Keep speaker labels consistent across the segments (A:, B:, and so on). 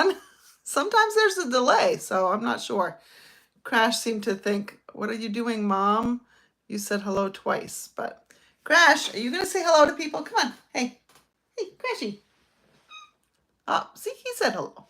A: everyone. Sometimes there's a delay, so I'm not sure. Crash seemed to think, what are you doing, Mom? You said hello twice, but Crash, are you going to say hello to people? Come on. Hey, Crashy. Oh, see, he said hello.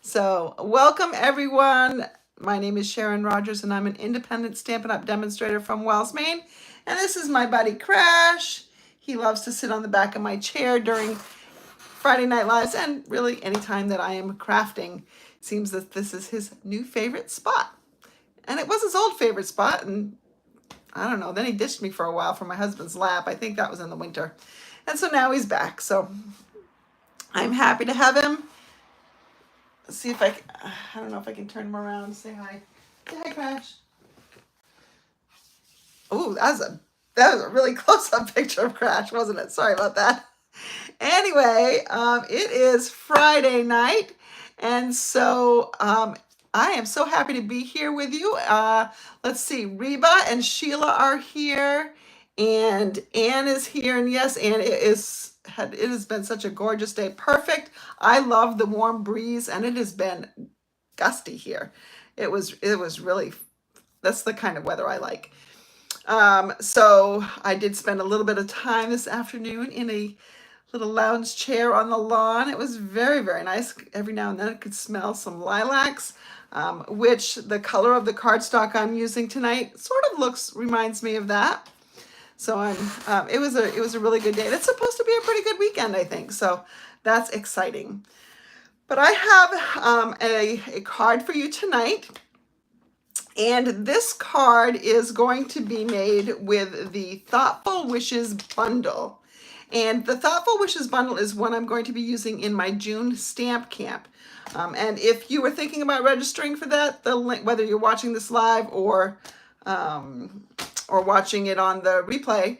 A: So welcome, everyone. My name is Sharon Rogers, and I'm an independent Stampin' Up! Demonstrator from Wells, Maine. And this is my buddy, Crash. He loves to sit on the back of my chair during Friday Night Lives, and really anytime that I am crafting. Seems that this is his new favorite spot. And it was his old favorite spot, and I don't know, then he ditched me for a while from my husband's lap. I think that was in the winter. And so now he's back. So I'm happy to have him. Let's see if I don't know if I can turn him around. Say hi. Say hi, Crash. Oh, that was a really close-up picture of Crash, wasn't it? Sorry about that. Anyway, it is Friday night, and so I am so happy to be here with you. Let's see, Reba and Sheila are here, and Anne is here, and yes, Anne, it has been such a gorgeous day. Perfect. I love the warm breeze, and it has been gusty here. It was really, that's the kind of weather I like. So I did spend a little bit of time this afternoon in a little lounge chair on the lawn. It was very, very nice. Every now and then I could smell some lilacs, which the color of the cardstock I'm using tonight sort of reminds me of that. So it was a really good day. And it's supposed to be a pretty good weekend, I think. So that's exciting. But I have a card for you tonight. And this card is going to be made with the Thoughtful Wishes bundle. And the Thoughtful Wishes bundle is one I'm going to be using in my June stamp camp. And if you were thinking about registering for that, the link, whether you're watching this live or watching it on the replay,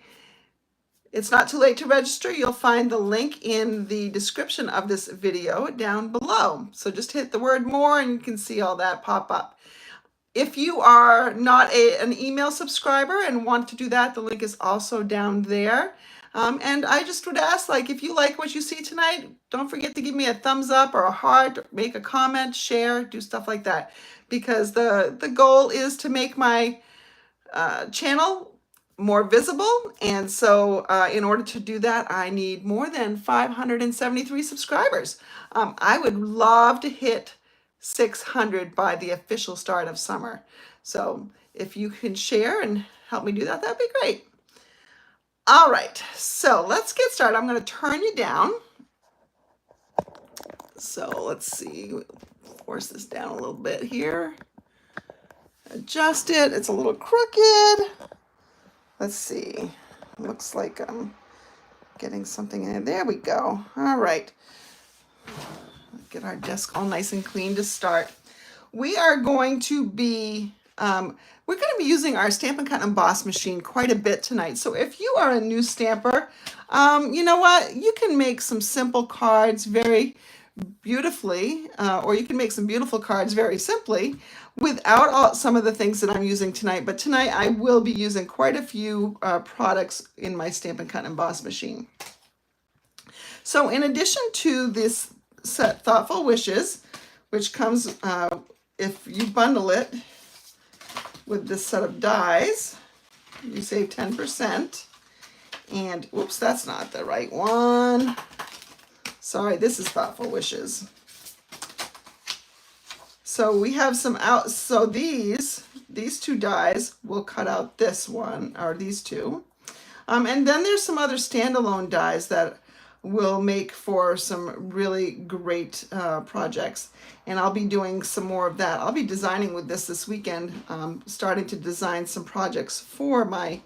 A: it's not too late to register. You'll find the link in the description of this video down below. So just hit the word more and you can see all that pop up. If you are not an email subscriber and want to do that, the link is also down there. And I just would ask, like, if you like what you see tonight, don't forget to give me a thumbs up or a heart, make a comment, share, do stuff like that. Because the goal is to make my channel more visible. And so in order to do that, I need more than 573 subscribers. I would love to hit 600 by the official start of summer. So if you can share and help me do that, that'd be great. All right, so let's get started. I'm going to turn you down. So let's see, force this down a little bit here. Adjust it. It's a little crooked. Let's see. Looks like I'm getting something in. There we go. All right. Get our desk all nice and clean to start. We are going to be using our Stampin' Cut and Emboss machine quite a bit tonight. So if you are a new stamper, you know what? You can make some simple cards very beautifully, or you can make some beautiful cards very simply without some of the things that I'm using tonight. But tonight I will be using quite a few products in my Stampin' Cut and Emboss machine. So in addition to this set Thoughtful Wishes, which comes if you bundle it with this set of dies, you save 10%. And whoops, that's not the right one. Sorry, this is Thoughtful Wishes. So we have some out. So these two dies will cut out this one, or these two. And then there's some other standalone dies that will make for some really great projects. And I'll be doing some more of that. I'll be designing with this weekend, starting to design some projects for my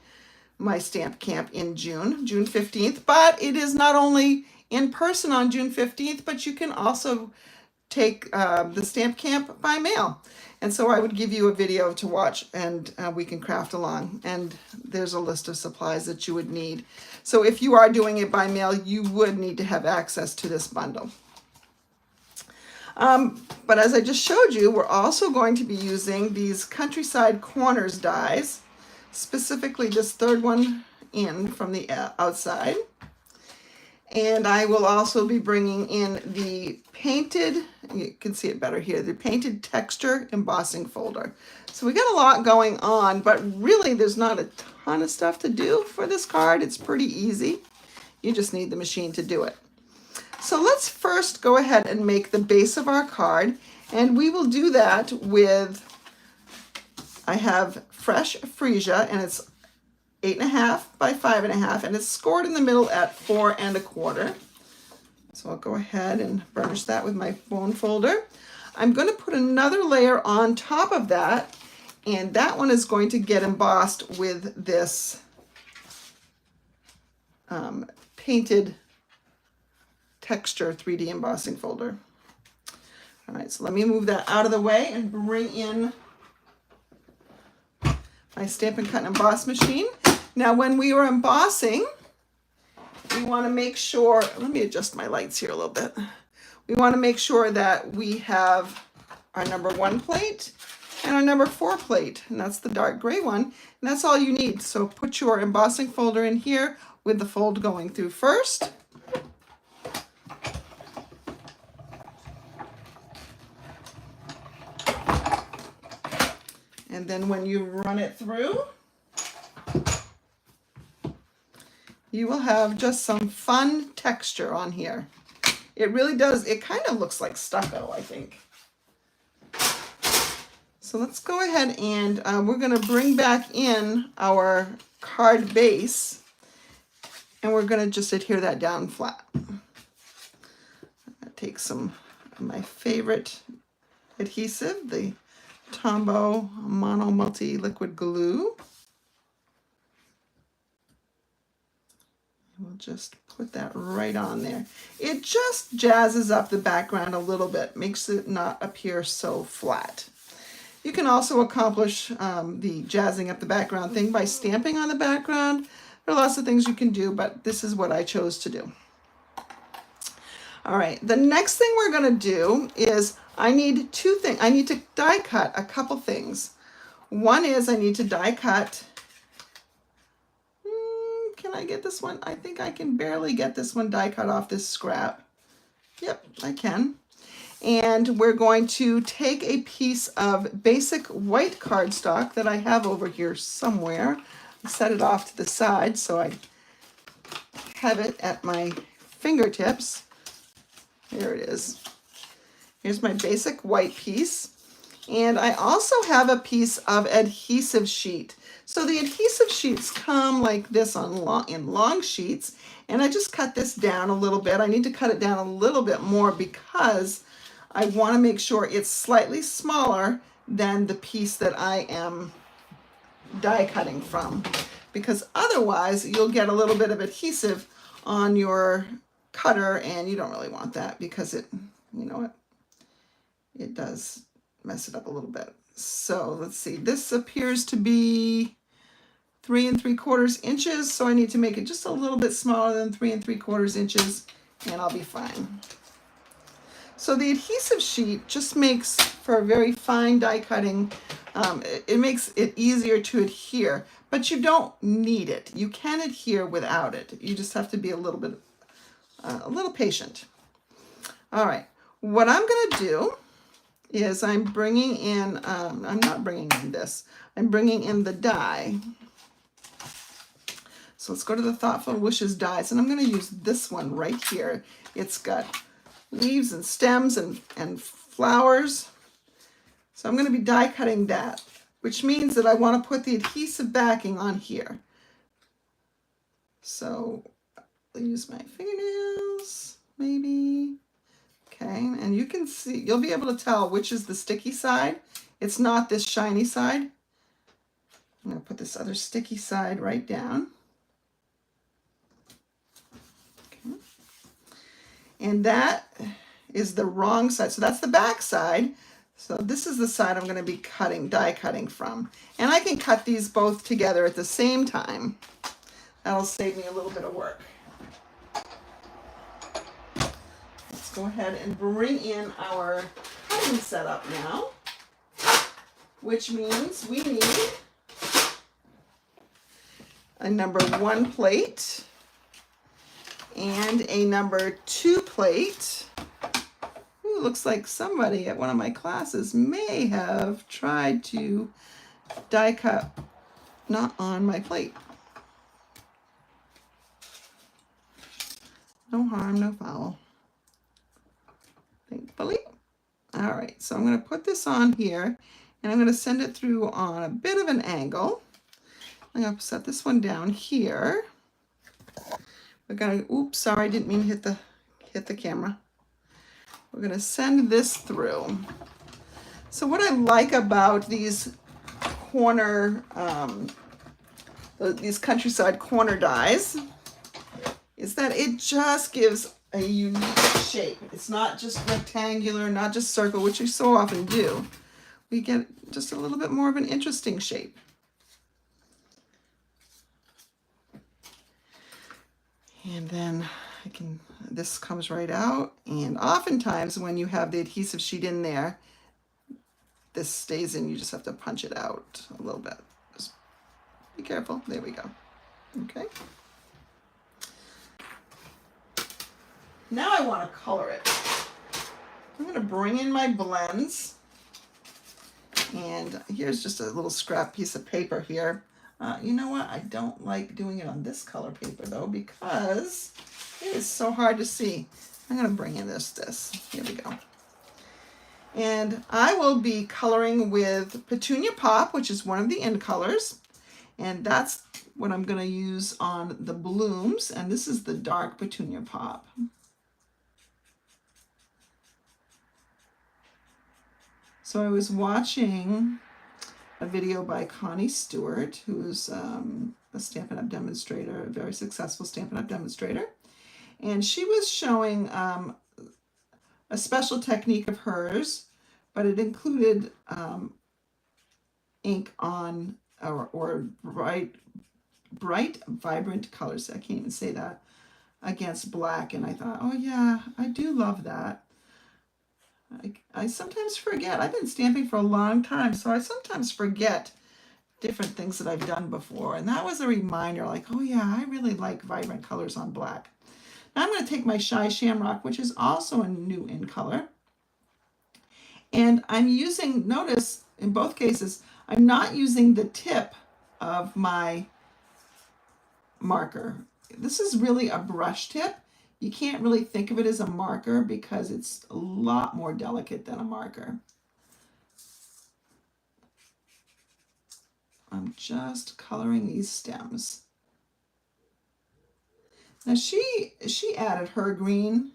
A: stamp camp in June 15th. But it is not only in person on June 15th, but you can also take the stamp camp by mail. And so I would give you a video to watch, and we can craft along. And there's a list of supplies that you would need. So if you are doing it by mail, you would need to have access to this bundle. But as I just showed you, we're also going to be using these Countryside Corners dies, specifically this third one in from the outside. And I will also be bringing in the painted, you can see it better here, the painted texture embossing folder. So we got a lot going on, but really there's not a ton of stuff to do for this card. It's pretty easy. You just need the machine to do it. So let's first go ahead and make the base of our card. And we will do that with, I have fresh freesia, and it's 8.5 by 5.5, and it's scored in the middle at 4 1/4. So I'll go ahead and burnish that with my bone folder. I'm going to put another layer on top of that, and that one is going to get embossed with this painted texture 3D embossing folder. All right, so let me move that out of the way and bring in my Stampin' Cut and Emboss machine. Now, when we are embossing, we want to make sure, let me adjust my lights here a little bit. We want to make sure that we have our number 1 plate and our number 4 plate, and that's the dark gray one, and that's all you need. So put your embossing folder in here with the fold going through first. And then when you run it through, you will have just some fun texture on here. It really does, it kind of looks like stucco, I think. So let's go ahead and we're going to bring back in our card base, and we're going to just adhere that down flat. Take some of my favorite adhesive, the Tombow Mono Multi Liquid Glue. We'll just put that right on there. It just jazzes up the background a little bit, makes it not appear so flat. You can also accomplish the jazzing up the background thing by stamping on the background. There are lots of things you can do, but this is what I chose to do. All right, the next thing we're going to do is I need 2 things. I need to die cut a couple things. One is I need to die cut. Can I get this one? I think I can barely get this one die cut off this scrap. Yep, I can. And we're going to take a piece of basic white cardstock that I have over here somewhere. Set it off to the side so I have it at my fingertips. There it is. Here's my basic white piece. And I also have a piece of adhesive sheet. So the adhesive sheets come like this in long sheets, and I just cut this down a little bit. I need to cut it down a little bit more because I want to make sure it's slightly smaller than the piece that I am die cutting from, because otherwise you'll get a little bit of adhesive on your cutter, and you don't really want that because it, you know what, it does mess it up a little bit. So let's see, this appears to be 3 3/4 inches, so I need to make it just a little bit smaller than 3 3/4 inches, and I'll be fine. So the adhesive sheet just makes for a very fine die cutting. It makes it easier to adhere, but you don't need it. You can adhere without it. You just have to be a little patient. All right, what I'm going to do is I'm bringing in, I'm not bringing in this, I'm bringing in the die. So let's go to the Thoughtful Wishes dies, and I'm going to use this one right here. It's got leaves and stems and flowers. So I'm going to be die cutting that, which means that I want to put the adhesive backing on here. So I'll use my fingernails, maybe. Okay, and you can see, you'll be able to tell which is the sticky side. It's not this shiny side. I'm going to put this other sticky side right down. Okay. And that is the wrong side. So that's the back side. So this is the side I'm going to be die cutting from. And I can cut these both together at the same time. That'll save me a little bit of work. Let's go ahead and bring in our cutting setup now, which means we need a number 1 plate and a number 2 plate. Ooh, looks like somebody at one of my classes may have tried to die cut not on my plate. No harm, no foul. Thankfully. All right, so I'm going to put this on here and I'm going to send it through on a bit of an angle. I'm going to set this one down here. We're going to, oops, sorry, I didn't mean to hit the camera. We're going to send this through. So what I like about these these countryside corner dies is that it just gives a unique shape. It's not just rectangular, not just circle, which you so often do. We get just a little bit more of an interesting shape. And then this comes right out. And oftentimes when you have the adhesive sheet in there, this stays in. You just have to punch it out a little bit. Just be careful. There we go. Okay. Now I want to color it. I'm going to bring in my blends. And here's just a little scrap piece of paper here. You know what? I don't like doing it on this color paper though, because it is so hard to see. I'm going to bring in this. Here we go. And I will be coloring with Petunia Pop, which is one of the end colors. And that's what I'm going to use on the blooms. And this is the dark Petunia Pop. So I was watching a video by Connie Stewart, who's a Stampin' Up! Demonstrator, a very successful Stampin' Up! Demonstrator. And she was showing a special technique of hers, but it included ink on, or bright, vibrant colors. I can't even say that, against black. And I thought, oh yeah, I do love that. I sometimes forget. I've been stamping for a long time, so I sometimes forget different things that I've done before. And that was a reminder, like, oh yeah, I really like vibrant colors on black. Now I'm going to take my Shy Shamrock, which is also a new in color. And I'm using, notice in both cases, I'm not using the tip of my marker. This is really a brush tip. You can't really think of it as a marker because it's a lot more delicate than a marker. I'm just coloring these stems. Now she added her green.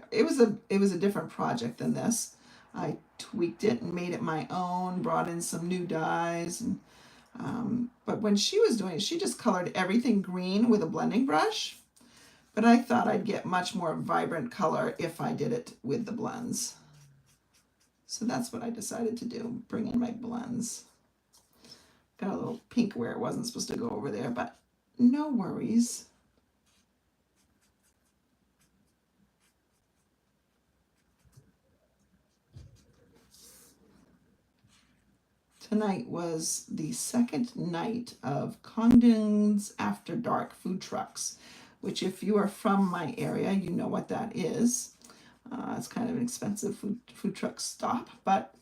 A: It was a different project than this. I tweaked it and made it my own, brought in some new dyes, and but when she was doing it, she just colored everything green with a blending brush. But I thought I'd get much more vibrant color if I did it with the blends. So that's what I decided to do, bring in my blends. Got a little pink where it wasn't supposed to go over there, but no worries. Tonight was the second night of Condon's After Dark food trucks, which if you are from my area, you know what that is. It's kind of an expensive food truck stop, but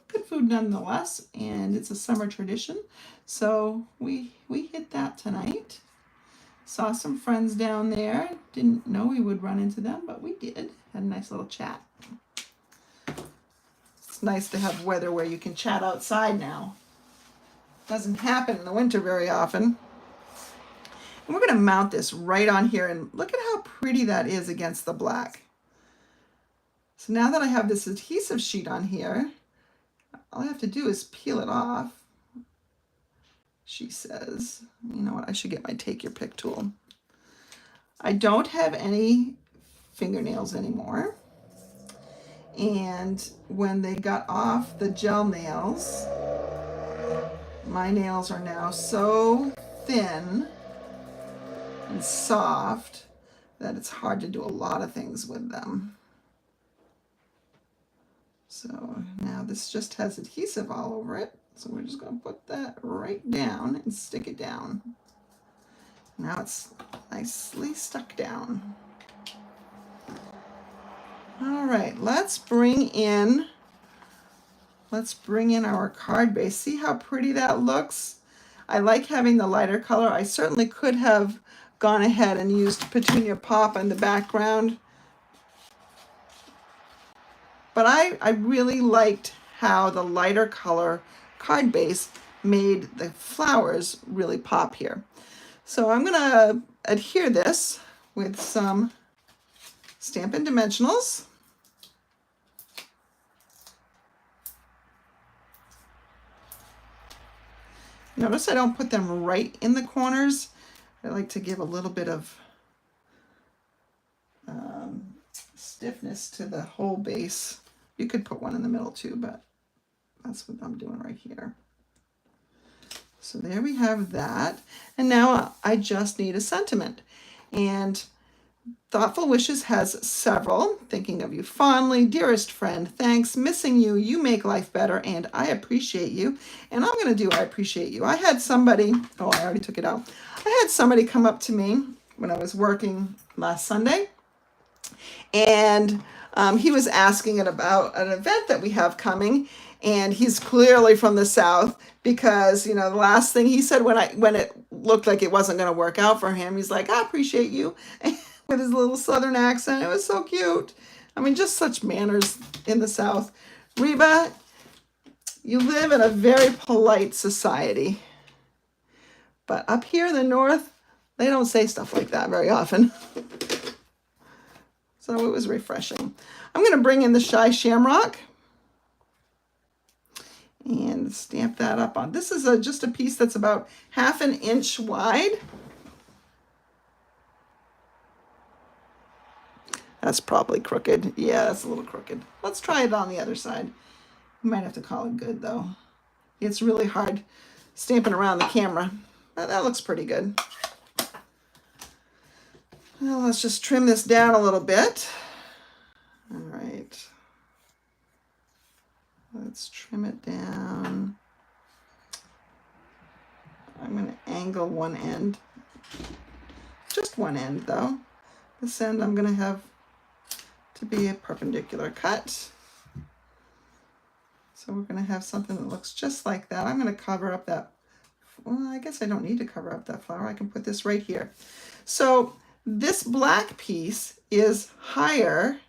A: good food nonetheless, and it's a summer tradition. So we hit that tonight. Saw some friends down there. Didn't know we would run into them, but we did. Had a nice little chat. It's nice to have weather where you can chat outside now. Doesn't happen in the winter very often. And we're going to mount this right on here, and look at how pretty that is against the black. So now that I have this adhesive sheet on here, all I have to do is peel it off. She says, you know what, I should get my Take Your Pick tool. I don't have any fingernails anymore. And when they got off the gel nails, my nails are now so thin and soft that it's hard to do a lot of things with them. So now this just has adhesive all over it. So we're just going to put that right down and stick it down. Now it's nicely stuck down. All right, let's bring in our card base. See how pretty that looks? I like having the lighter color. I certainly could have gone ahead and used Petunia Pop in the background, but I really liked how the lighter color card base made the flowers really pop here. So I'm gonna adhere this with some Stampin' Dimensionals. Notice I don't put them right in the corners. I like to give a little bit of stiffness to the whole base. You could put one in the middle too, but that's what I'm doing right here. So there we have that. And now I just need a sentiment. And Thoughtful Wishes has several. Thinking of you fondly, dearest friend, thanks, missing you, you make life better, and I appreciate you. And I'm going to do I appreciate you. I had somebody, oh, I already took it out. I had somebody come up to me when I was working last Sunday, and he was asking it about an event that we have coming, and he's clearly from the South because, you know, the last thing he said when it looked like it wasn't going to work out for him, he's like, I appreciate you, with his little Southern accent. It was so cute. I mean, just such manners in the South. Reba, you live in a very polite society, but up here in the North, they don't say stuff like that very often. So it was refreshing. I'm going to bring in the Shy Shamrock and stamp that up on. This is just a piece that's about 1/2 inch wide. That's probably crooked. Yeah, that's a little crooked. Let's try it on the other side. You might have to call it good though. It's really hard stamping around the camera. That looks pretty good. Well, let's just trim this down a little bit. All right. Let's trim it down. I'm going to angle one end. Just one end though. This end I'm going to have to be a perpendicular cut. So we're going to have something that looks just like that. I'm going to cover up that. Well, I guess I don't need to cover up that flower. I can put this right here. So this black piece is higher,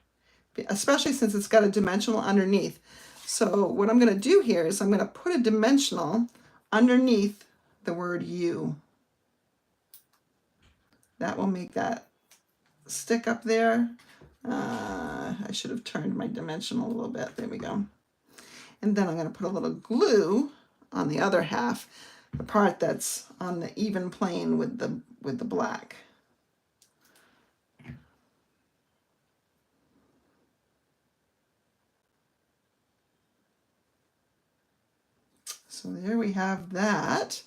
A: especially since it's got a dimensional underneath. So what I'm going to do here is I'm going to put a dimensional underneath the word you. That will make that stick up there. I should have turned my dimensional a little bit. There we go. And then I'm going to put a little glue on the other half, the part that's on the even plane with the black. So there we have that.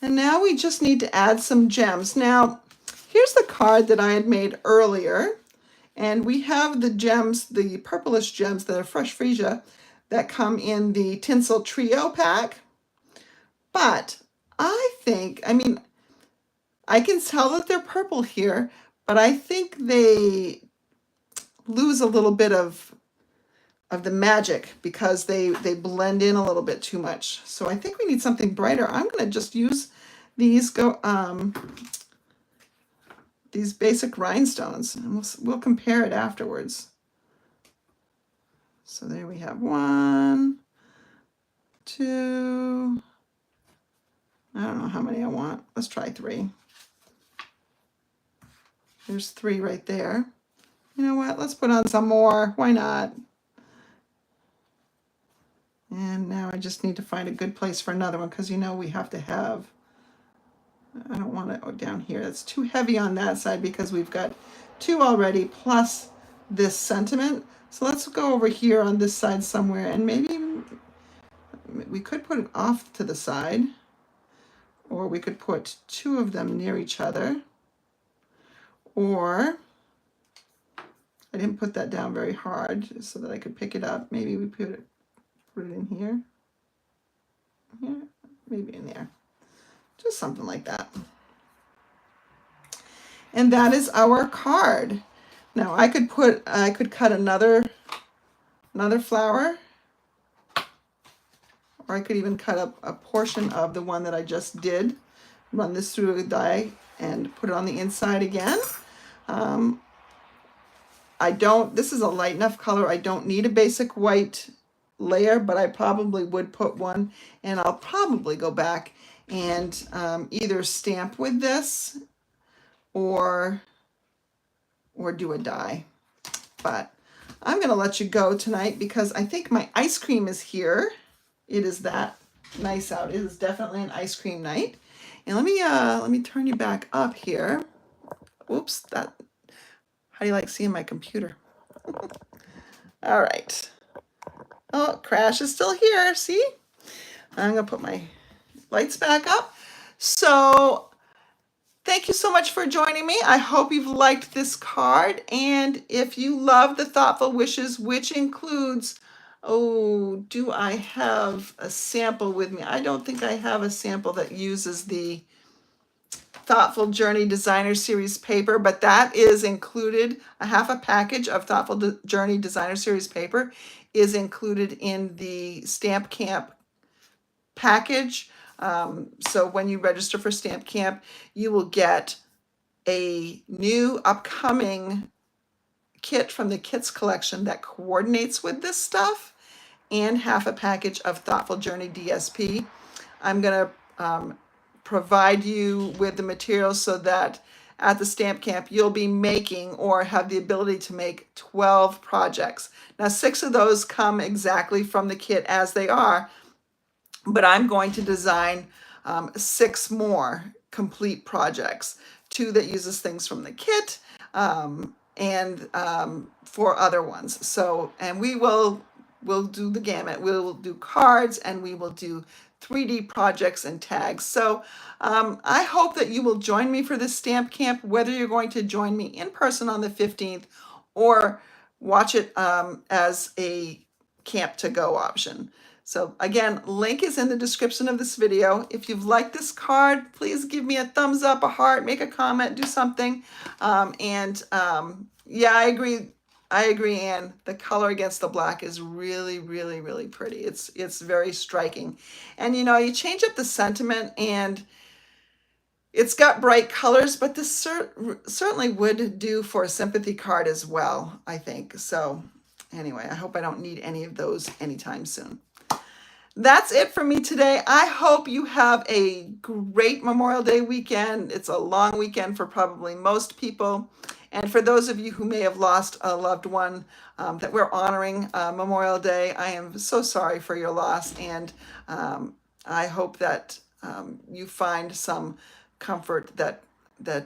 A: And now we just need to add some gems. Now, here's the card that I had made earlier. And we have the gems, the purplish gems that are Fresh Freesia that come in the Tinsel Trio pack. But I think, I mean, I can tell that they're purple here, but I think they lose a little bit of the magic because they blend in a little bit too much. So I think we need something brighter. I'm going to just use these basic rhinestones, and we'll compare it afterwards. So there we have 1, 2. I don't know how many I want. Let's try 3. There's 3 right there. You know what? Let's put on some more. Why not? And now I just need to find a good place for another one because, you know, we have to have, I don't want it down here. It's too heavy on that side because we've got 2 already plus this sentiment. So let's go over here on this side somewhere, and maybe we could put it off to the side, or we could put 2 of them near each other, or I didn't put that down very hard so that I could pick it up. Maybe we put it in here, maybe in there, just something like that. And that is our card. Now I could cut another flower, or I could even cut up a portion of the one that I just did, run this through a die and put it on the inside again. This is a light enough color. I don't need a basic white layer, but I probably would put one, and I'll probably go back and either stamp with this or do a die. But I'm gonna let you go tonight because I think my ice cream is here. It is that nice out. It is definitely an ice cream night. And let me turn you back up here. Oops, how do you like seeing my computer? All right. Oh, Crash is still here. See? I'm gonna put my lights back up. So thank you so much for joining me. I hope you've liked this card. And if you love the Thoughtful Wishes, which includes, oh, do I have a sample with me? I don't think I have a sample that uses the Thoughtful Journey Designer Series paper, but that is included. A half a package of Thoughtful Journey Designer Series paper is included in the Stamp Camp package. So when you register for Stamp Camp, you will get a new upcoming kit from the kits collection that coordinates with this stuff, and half a package of Thoughtful Journey DSP. I'm going to provide you with the materials so that at the Stamp Camp you'll be making or have the ability to make 12 projects. Now 6 of those come exactly from the kit as they are, but I'm going to design 6 more complete projects, 2 that uses things from the kit, and 4 other ones. So, and we'll do the gamut. We'll do cards, and we will do 3D projects and tags. So I hope that you will join me for this Stamp Camp, whether you're going to join me in person on the 15th or watch it as a camp to go option. So again, link is in the description of this video. If you've liked this card, please give me a thumbs up, a heart, make a comment, do something. Yeah, I agree, Anne. The color against the black is really, really, really pretty. It's very striking. And you change up the sentiment, and it's got bright colors, but this certainly would do for a sympathy card as well, I think. So anyway, I hope I don't need any of those anytime soon. That's it for me today. I hope you have a great Memorial Day weekend. It's a long weekend for probably most people. And for those of you who may have lost a loved one that we're honoring Memorial Day, I am so sorry for your loss. And I hope that you find some comfort that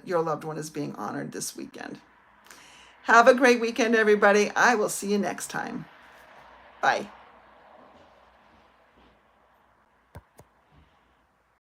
A: your loved one is being honored this weekend. Have a great weekend, everybody. I will see you next time. Bye.